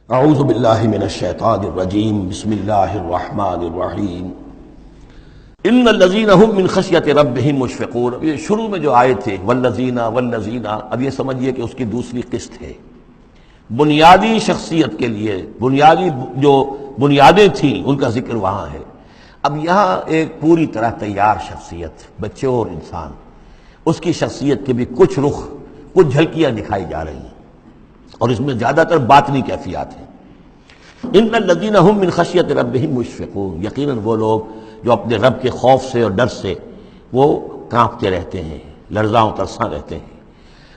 اعوذ باللہ من الشیطان الرجیم بسم اللہ الرحمن الرحیم ان الذین هم من خشیۃ ربہم مشفقون. یہ شروع میں جو آئے تھے والذین، اب یہ سمجھیے کہ اس کی دوسری قسط ہے. بنیادی شخصیت کے لیے بنیادی جو بنیادیں تھیں ان کا ذکر وہاں ہے. اب یہاں ایک پوری طرح تیار شخصیت، بچے اور انسان، اس کی شخصیت کے بھی کچھ رخ، کچھ جھلکیاں دکھائی جا رہی ہیں، اور اس میں زیادہ تر باطنی کیفیات ہیں. ان الذین هم من خشیۃ ربہم مشفقون، یقیناً وہ لوگ جو اپنے رب کے خوف سے اور ڈر سے وہ کانپتے رہتے ہیں، لرزاں و ترساں رہتے ہیں.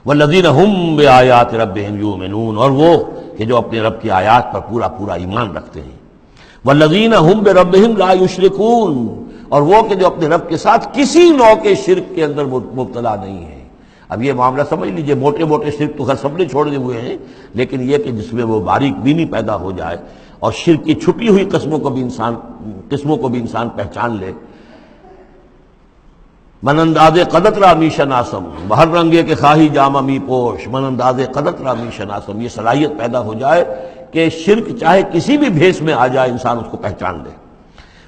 والذین هم بآیات ربہم یؤمنون، اور وہ کہ جو اپنے رب کی آیات پر پورا پورا ایمان رکھتے ہیں. والذین هم بربہم لا یشرکون، اور وہ کہ جو اپنے رب کے ساتھ کسی نوع کے شرک کے اندر مبتلا نہیں ہے. اب یہ معاملہ سمجھ لیجئے، موٹے موٹے شرک تو خیر سب نے چھوڑے ہوئے ہیں، لیکن یہ کہ جس میں وہ باریک بینی پیدا ہو جائے اور شرک کی چھپی ہوئی قسموں کو بھی انسان پہچان لے. من انداز قدت را می شناسم، بہر رنگے کے خواہی جامہ می پوش، من انداز قدت را می شناسم، یہ صلاحیت پیدا ہو جائے کہ شرک چاہے کسی بھی بھیس میں آ جائے انسان اس کو پہچان لے.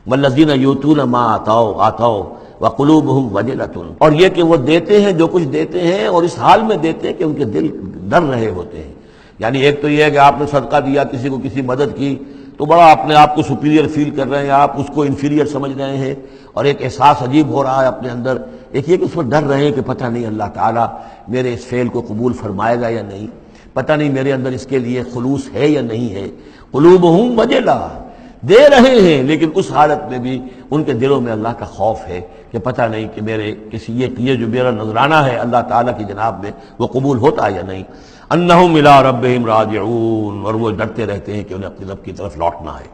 والذین یؤتون ما آتوا وقلوبہم وجلۃ، اور یہ کہ وہ دیتے ہیں جو کچھ دیتے ہیں اور اس حال میں دیتے ہیں کہ ان کے دل ڈر رہے ہوتے ہیں. یعنی ایک تو یہ ہے کہ آپ نے صدقہ دیا، کسی کو کسی مدد کی تو بڑا اپنے آپ کو سپیریئر فیل کر رہے ہیں، آپ اس کو انفیریئر سمجھ رہے ہیں، اور ایک احساس عجیب ہو رہا ہے اپنے اندر. ایک یہ کہ اس میں ڈر رہے ہیں کہ پتہ نہیں اللہ تعالیٰ میرے اس فعل کو قبول فرمائے گا یا نہیں، پتہ نہیں میرے اندر اس کے لیے خلوص ہے یا نہیں ہے. قلوبہم وجلہ، دے رہے ہیں لیکن اس حالت میں بھی ان کے دلوں میں اللہ کا خوف ہے کہ پتہ نہیں کہ میرے یہ جو میرا نذرانہ ہے اللہ تعالیٰ کی جناب میں وہ قبول ہوتا یا نہیں. انہم الی ربہم راجعون، اور وہ ڈرتے رہتے ہیں کہ انہیں اپنے رب کی طرف لوٹنا ہے.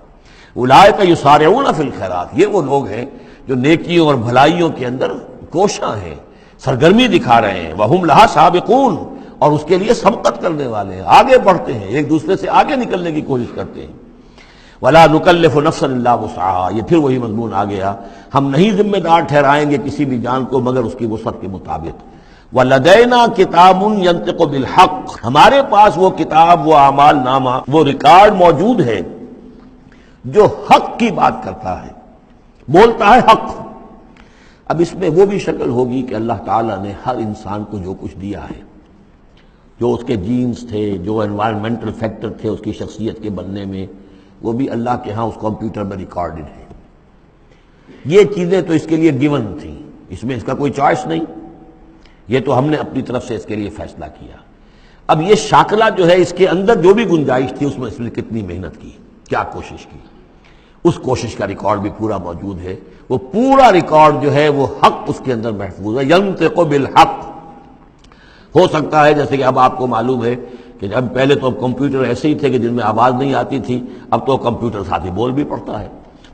اولئک یسارعون فی الخیرات، یہ وہ لوگ ہیں جو نیکیوں اور بھلائیوں کے اندر کوشاں ہیں، سرگرمی دکھا رہے ہیں. وہم لہا سابقون، اور اس کے لیے سبقت کرنے والے ہیں، آگے بڑھتے ہیں، ایک دوسرے سے آگے نکلنے کی کوشش کرتے ہیں. وَلَا نُكَلِّفُ نَفْسًا إِلَّا وُسْعَهَا، یہ پھر وہی مضمون آ گیا، ہم نہیں ذمہ دار ٹھہرائیں گے کسی بھی جان کو مگر اس کی وسعت کے مطابق. وَلَدَيْنَا كِتَابٌ يَنطِقُ بِالْحَقِّ، ہمارے پاس وہ کتاب، وہ اعمال نامہ، وہ ریکارڈ موجود ہے جو حق کی بات کرتا ہے، بولتا ہے حق. اب اس میں وہ بھی شکل ہوگی کہ اللہ تعالیٰ نے ہر انسان کو جو کچھ دیا ہے، جو اس کے جینز تھے، جو انوائرمنٹل فیکٹر تھے اس کی شخصیت کے بننے میں، وہ بھی اللہ کے ہاں اس کمپیوٹر میں ریکارڈڈ ہے. یہ چیزیں تو اس کے لیے گیون تھیں، اس میں اس کا کوئی چوائس نہیں، یہ تو ہم نے اپنی طرف سے اس کے لیے فیصلہ کیا. اب یہ شاکلہ جو ہے اس کے اندر جو بھی گنجائش تھی اس میں کتنی محنت کی، کیا کوشش کی، اس کوشش کا ریکارڈ بھی پورا موجود ہے. وہ پورا ریکارڈ جو ہے وہ حق اس کے اندر محفوظ ہے. ینطق بالحق، ہو سکتا ہے جیسے کہ اب آپ کو معلوم ہے کہ جب پہلے تو کمپیوٹر ایسے ہی تھے کہ جن میں آواز نہیں آتی تھی، اب تو کمپیوٹر ساتھ ہی بول بھی پڑتا ہے.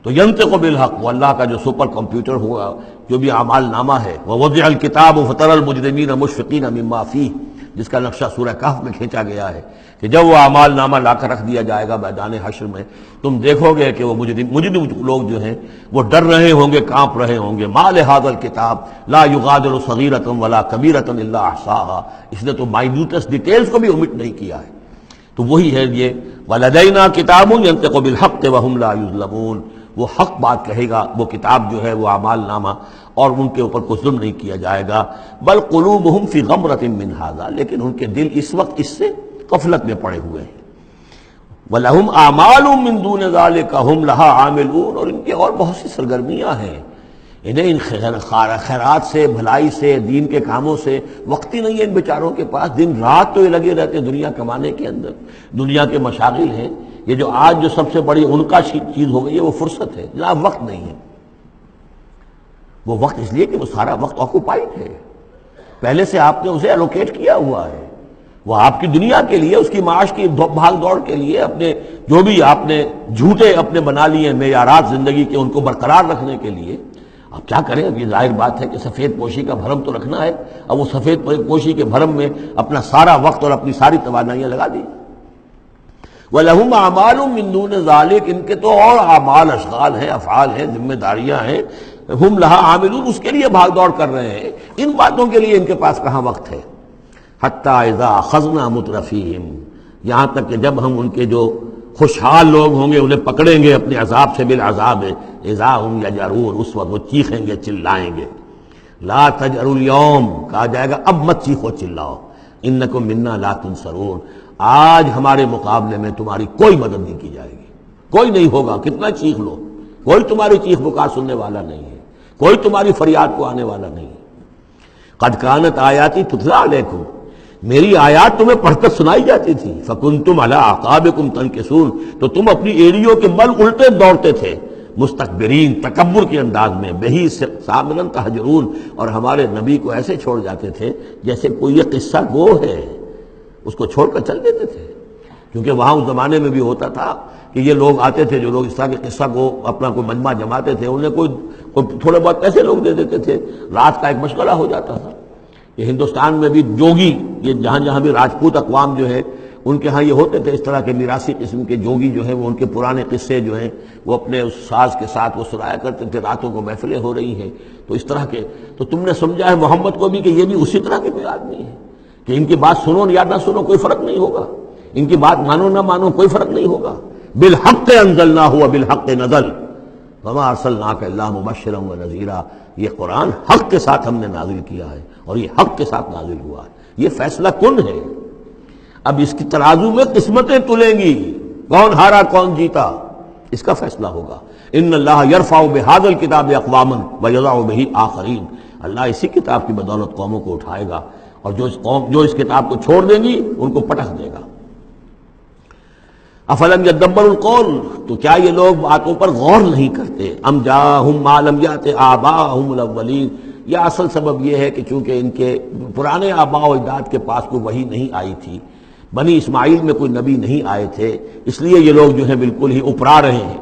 تو ینطق بالحق، وہ اللہ کا جو سپر کمپیوٹر ہوا، جو بھی اعمال نامہ ہے. ووضع الکتاب فتری المجرمین مشفقین مما فیہ، جس کا نقشہ سورہ کہف میں کھینچا گیا ہے کہ جب وہ اعمال نامہ لا کر رکھ دیا جائے گا میدان حشر میں، تم دیکھو گے کہ وہ مجرم لوگ جو ہیں وہ ڈر رہے ہوں گے، کانپ رہے ہوں گے. ما لہذا الکتاب لا یغادر صغیرۃ ولا کبیرۃ الا احصاها، اس نے تو مائنیوٹس ڈیٹیلز کو بھی omit نہیں کیا ہے. تو وہی ہے یہ ولدینا کتاب ینطق بالحق وہم لا یظلمون، وہ حق بات کہے گا وہ کتاب جو ہے وہ اعمال نامہ، اور ان کے اوپر کوئی ظلم نہیں کیا جائے گا. بل قلوبہم فی غمرۃ من ھذا، لیکن ان کے دل اس وقت اس سے غفلت میں پڑے ہوئے ہیں. وَلَهُمْ أَعْمَالٌ مِّن دُونِ ذَلِكَ هُمْ لَهَا عَامِلُونَ، اور ان کی اور بہت سی سرگرمیاں ہیں، انہیں ان خیرات سے، بھلائی سے، دین کے کاموں سے وقت ہی نہیں ہے ان بیچاروں کے پاس. دن رات تو یہ لگے رہتے ہیں دنیا کمانے کے اندر، دنیا کے مشاغل ہیں. یہ جو آج جو سب سے بڑی ان کا چیز ہو گئی ہے وہ فرصت ہے. جناب وقت نہیں ہے، وہ وقت اس لیے کہ وہ سارا وقت آکوپائڈ ہے، پہلے سے آپ نے اسے الوکیٹ کیا ہوا ہے. وہ آپ کی دنیا کے لیے، اس کی معاش کی بھاگ دوڑ کے لیے، اپنے جو بھی آپ نے جھوٹے اپنے بنا لیے معیارات زندگی کے، ان کو برقرار رکھنے کے لیے. اب کیا کریں، اب یہ ظاہر بات ہے کہ سفید پوشی کا بھرم تو رکھنا ہے. اب وہ سفید پوشی کے بھرم میں اپنا سارا وقت اور اپنی ساری توانائیاں لگا دی. وَلَهُمْ أَعْمَالٌ مِّن دُونِ ذَلِكَ، ان کے تو اور اعمال، اشغال ہیں، افعال ہیں، ذمہ داریاں ہیں. ہم لہا عاملون، اس کے لیے بھاگ دوڑ کر رہے ہیں. ان باتوں کے لیے ان کے پاس کہاں وقت ہے. حتی اذا اخذنا مترفیہم، یہاں تک کہ جب ہم ان کے جو خوشحال لوگ ہوں گے انہیں پکڑیں گے اپنے عذاب سے بالعذاب اذا هم یجرون، اس وقت وہ چیخیں گے چلائیں گے. لا تجروا اليوم، کہا جائے گا اب مت چیخو چلاؤ، انکم منا لا تنصرون، آج ہمارے مقابلے میں تمہاری کوئی مدد نہیں کی جائے گی، کوئی نہیں ہوگا، کتنا چیخ لو، کوئی تمہاری چیخ پکار سننے والا نہیں ہے، کوئی تمہاری فریاد کو آنے والا نہیں ہے. قد کانت آیاتی تتلی علیکم، میری آیات تمہیں پڑھ کر سنائی جاتی تھی، فکنتم علی اعقابکم تنکسون، تو تم اپنی ایڑیوں کے بل الٹے دوڑتے تھے، مستکبرین، تکبر کے انداز میں، بہی سامنا تہجرون، اور ہمارے نبی کو ایسے چھوڑ جاتے تھے جیسے کوئی یہ قصہ گو ہے، اس کو چھوڑ کر چل دیتے تھے. کیونکہ وہاں اس زمانے میں بھی ہوتا تھا کہ یہ لوگ آتے تھے، جو لوگ اس طرح کے قصہ کو اپنا کوئی مجمع جماتے تھے، انہیں کوئی تھوڑے بہت پیسے لوگ دے دیتے تھے، رات کا ایک مشغلہ ہو جاتا تھا. یہ ہندوستان میں بھی جوگی، یہ جہاں جہاں بھی راجپوت اقوام جو ہے ان کے ہاں یہ ہوتے تھے اس طرح کے میراثی قسم کے جوگی جو ہیں، وہ ان کے پرانے قصے جو ہیں وہ اپنے اس ساز کے ساتھ وہ سنایا کرتے تھے، راتوں کو محفلیں ہو رہی ہیں تو اس طرح کے. تو تم نے سمجھا ہے محمد کو بھی کہ یہ بھی اسی طرح کے کوئی آدمی ہے کہ ان کی بات سنو یا نہ سنو کوئی فرق نہیں ہوگا، ان کی بات مانو نہ مانو کوئی فرق نہیں ہوگا. بالحق انزلناہ وبالحق نزل وما ارسلناک الا مبشرا ونذیرا، یہ قرآن حق کے ساتھ ہم نے نازل کیا ہے اور یہ حق کے ساتھ نازل ہوا ہے. یہ فیصلہ کن ہے، اب اس کی ترازو میں قسمتیں تلیں گی، کون ہارا کون جیتا اس کا فیصلہ ہوگا. ان اللہ یرفع بہذا الکتاب اقواما ویضع بہ آخرین، اللہ اسی کتاب کی بدولت قوموں کو اٹھائے گا اور جو اس کتاب کو چھوڑ دیں گی ان کو پٹخ دے گا. افلم یدبروا القول، تو کیا یہ لوگ باتوں پر غور نہیں کرتے؟ ام جاءہم ما لم یأت آباءہم الاولین، یا اصل سبب یہ ہے کہ چونکہ ان کے پرانے آباء و اجداد کے پاس کوئی وحی نہیں آئی تھی، بنی اسماعیل میں کوئی نبی نہیں آئے تھے، اس لیے یہ لوگ جو ہیں بالکل ہی اپرا رہے ہیں.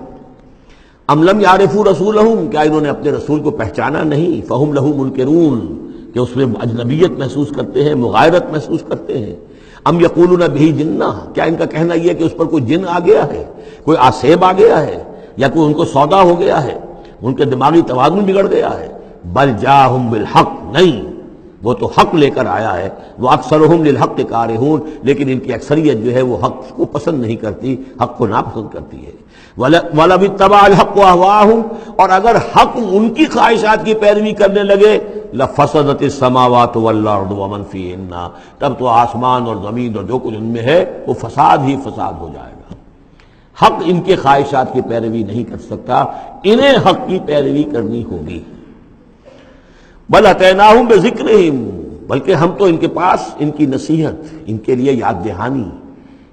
ام لم یعرفوا رسولہم، کیا انہوں نے اپنے رسول کو پہچانا نہیں؟ فہم لہ منکرون، کہ اس میں اجنبیت محسوس کرتے ہیں، مغایرت محسوس کرتے ہیں. ام یقولون بہ جنہ، کیا ان کا کہنا یہ ہے کہ اس پر کوئی جن آ گیا ہے، کوئی آسیب آ گیا ہے، یا کوئی ان کو سودا ہو گیا ہے، ان کے دماغی توازن بگڑ گیا ہے. بل جاءہم بالحق، نہیں، وہ تو حق لے کر آیا ہے. وہ اکثرہم للحق کارہون، لیکن ان کی اکثریت جو ہے وہ حق کو پسند نہیں کرتی، حق کو ناپسند کرتی ہے. وَلَوِ اتَّبَعَ الْحَقُّ أَهْوَاءَهُمْ، اور اگر حق ان کی خواہشات کی پیروی کرنے لگے، لَفَسَدَتِ السَّمَاوَاتُ وَالْأَرْضُ وَمَنْ فِيهِنَّ، تب تو آسمان اور زمین اور جو کچھ ان میں ہے وہ فساد ہی فساد ہو جائے گا. حق ان کے خواہشات کی پیروی نہیں کر سکتا، انہیں حق کی پیروی کرنی ہوگی. بل اتیناہم بذکرہم، بلکہ ہم تو ان کے پاس ان کی نصیحت، ان کے لیے یاد دہانی،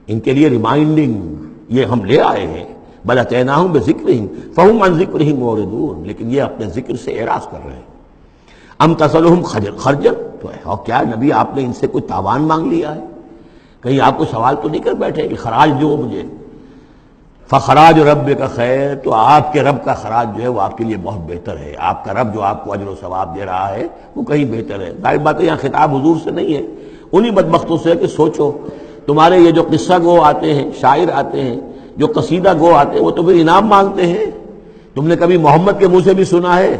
ان کے لیے ریمائنڈنگ یہ ہم لے آئے ہیں. بل اتیناہم بذکرہم فہم عن ذکرہم معرضون، لیکن یہ اپنے ذکر سے اعراض کر رہے ہیں. ام تسألہم خرجا، تو اور کیا نبی آپ نے ان سے کوئی تاوان مانگ لیا ہے؟ کہیں آپ کو سوال تو نہیں کر بیٹھے کہ خراج دو مجھے؟ فخراج رب کا خیر، تو آپ کے رب کا خراج جو ہے وہ آپ کے لیے بہت بہتر ہے. آپ کا رب جو آپ کو اجر و ثواب دے رہا ہے وہ کہیں بہتر ہے. ظاہر بات ہے یہاں خطاب حضور سے نہیں ہے، انہی بدبختوں سے کہ سوچو تمہارے یہ جو قصہ گو آتے ہیں، شاعر آتے ہیں، جو قصیدہ گو آتے ہیں، وہ تو پھر انعام مانگتے ہیں. تم نے کبھی محمد کے منہ سے بھی سنا ہے؟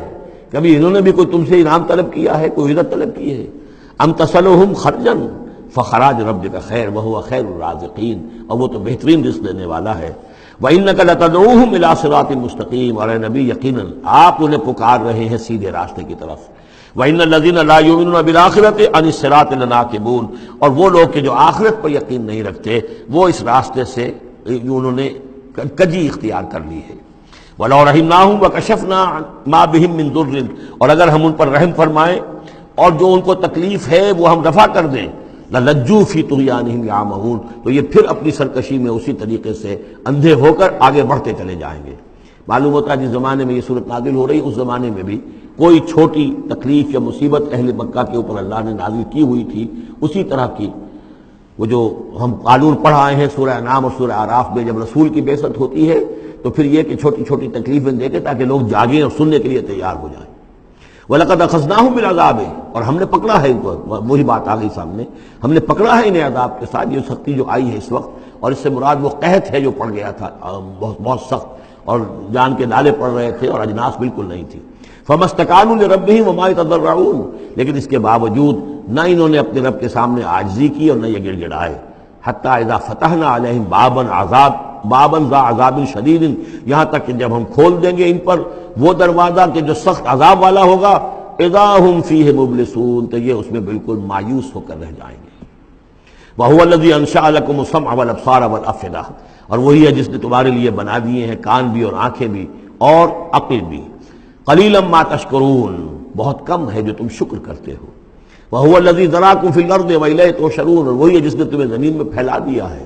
کبھی انہوں نے بھی کوئی تم سے انعام طلب کیا ہے، کوئی عزت طلب کی ہے؟ ام تسألہم خرجا فخراج رب کا خیر وہو خیر الرازقین، اور وہ تو بہترین رزق دینے والا ہے. وَإِنَّكَ لَتَدْعُوهُمْ إِلَىٰ صِرَاطٍ مُسْتَقِيمٍ، اور اے نبی یقیناً آپ انہیں پکار رہے ہیں سیدھے راستے کی طرف. وَإِنَّ الَّذِينَ لَا يُؤْمِنُونَ بِالْآخِرَةِ عَنِ الصِّرَاطِ لَنَاكِبُونَ، اور وہ لوگ کہ جو آخرت پر یقین نہیں رکھتے وہ اس راستے سے انہوں نے کجی اختیار کر لی ہے. وَلَوْ رَحِمْنَاهُمْ وَكَشَفْنَا مَا بِهِم مِّن ضُرٍّ، اور اگر ہم ان پر رحم فرمائیں اور جو ان کو تکلیف ہے وہ ہم رفع کر دیں، لَلَجُّوا فِي طُغْيَانِهِمْ يَعْمَهُونَ، تو یہ پھر اپنی سرکشی میں اسی طریقے سے اندھے ہو کر آگے بڑھتے چلے جائیں گے. معلوم ہوتا ہے جس زمانے میں یہ صورت نازل ہو رہی، اس زمانے میں بھی کوئی چھوٹی تکلیف یا مصیبت اہل مکہ کے اوپر اللہ نے نازل کی ہوئی تھی، اسی طرح کی وہ جو ہم قانون پڑھ آئے ہیں سورہ انعام اور سورہ اعراف میں، جب رسول کی بعثت ہوتی ہے تو پھر یہ کہ چھوٹی چھوٹی تکلیفیں دے کے تاکہ لوگ جاگیں اور سننے کے لیے تیار ہو جائیں. وَلَقَدْ أَخَذْنَاهُمْ بِالْعَذَابِ، اور ہم نے پکڑا ہے ان کو، وہی بات آ گئی سامنے، ہم نے پکڑا ہے انہیں عذاب کے ساتھ. یہ سختی جو آئی ہے اس وقت، اور اس سے مراد وہ قحط ہے جو پڑ گیا تھا بہت بہت سخت، اور جان کے نالے پڑ رہے تھے اور اجناس بالکل نہیں تھی. فَمَا اسْتَكَانُوا لِرَبِّهِمْ وَمَا يَتَضَرَّعُونَ، لیکن اس کے باوجود نہ انہوں نے اپنے رب کے سامنے عاجزی کی اور نہ یہ گڑ گڑائے. حَتَّىٰ إِذَا فَتَحْنَا عَلَيْهِمْ بَابًا عَذَاب بابن ذا عذاب شدید، یہاں تک کہ جب ہم کھول دیں گے ان پر وہ دروازہ کہ جو سخت عذاب والا ہوگا، اذا ہم فیہ مبلسون، تو یہ اس میں بالکل مایوس ہو کر رہ جائیں گے۔ وَهُوَ الَّذِي أَنشَأَ لَكُمُ السَّمْعَ وَالْأَبْصَارَ وَالْأَفْئِدَةَ، اور وہی ہے جس نے تمہارے لیے بنا دیے ہیں کان بھی اور آنکھیں بھی اور عقل بھی۔ قَلِيلًا مَا تَشْكُرُونَ، بہت کم ہے جو تم شکر کرتے ہو۔ وَهُوَ الَّذِي ذَرَاكُمْ فِي الْأَرْضِ وَإِلَيْهِ تُحْشَرُونَ، اور وہی ہے جس نے تمہیں زمین میں پھیلا دیا ہے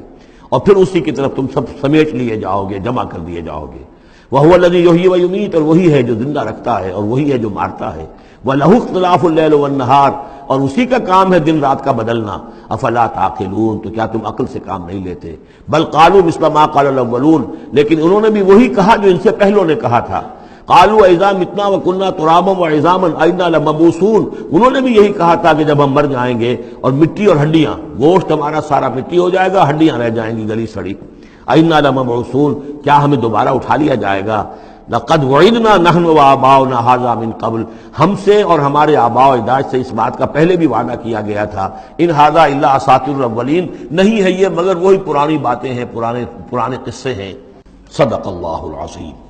اور پھر اسی کی طرف تم سب سمیٹ لیے جاؤ گے، جمع کر دیے جاؤ گے۔ وَهُوَ الَّذِي يُحْيِي وَيُمِيتُ، اور وہی ہے جو زندہ رکھتا ہے اور وہی ہے جو مارتا ہے۔ وَلَهُ اخْتِلَافُ اللَّيْلِ وَالنَّهَارِ، اور اسی کا کام ہے دن رات کا بدلنا۔ افلا تعقلون، تو کیا تم عقل سے کام نہیں لیتے؟ بل قالوا مثل ما قال الاولون، لیکن انہوں نے بھی وہی کہا جو ان سے پہلوں نے کہا تھا۔ قالوا اذا متنا وكنا ترابا وعظاما انا لمبعوثون، انہوں نے بھی یہی کہا تھا کہ جب ہم مر جائیں گے اور مٹی اور ہڈیاں، گوشت ہمارا سارا مٹی ہو جائے گا، ہڈیاں رہ جائیں گی گلی سڑی، انا لمبعوثون، کیا ہمیں دوبارہ اٹھا لیا جائے گا؟ لقد وعدنا نحن وآباؤنا هذا من قبل، ہم سے اور ہمارے آباء و اجداد سے اس بات کا پہلے بھی وعدہ کیا گیا تھا۔ ان هذا الا اساطیر الاولین، نہیں ہے یہ مگر وہی پرانی باتیں ہیں، پرانے قصے ہیں۔ صدق اللہ العظیم۔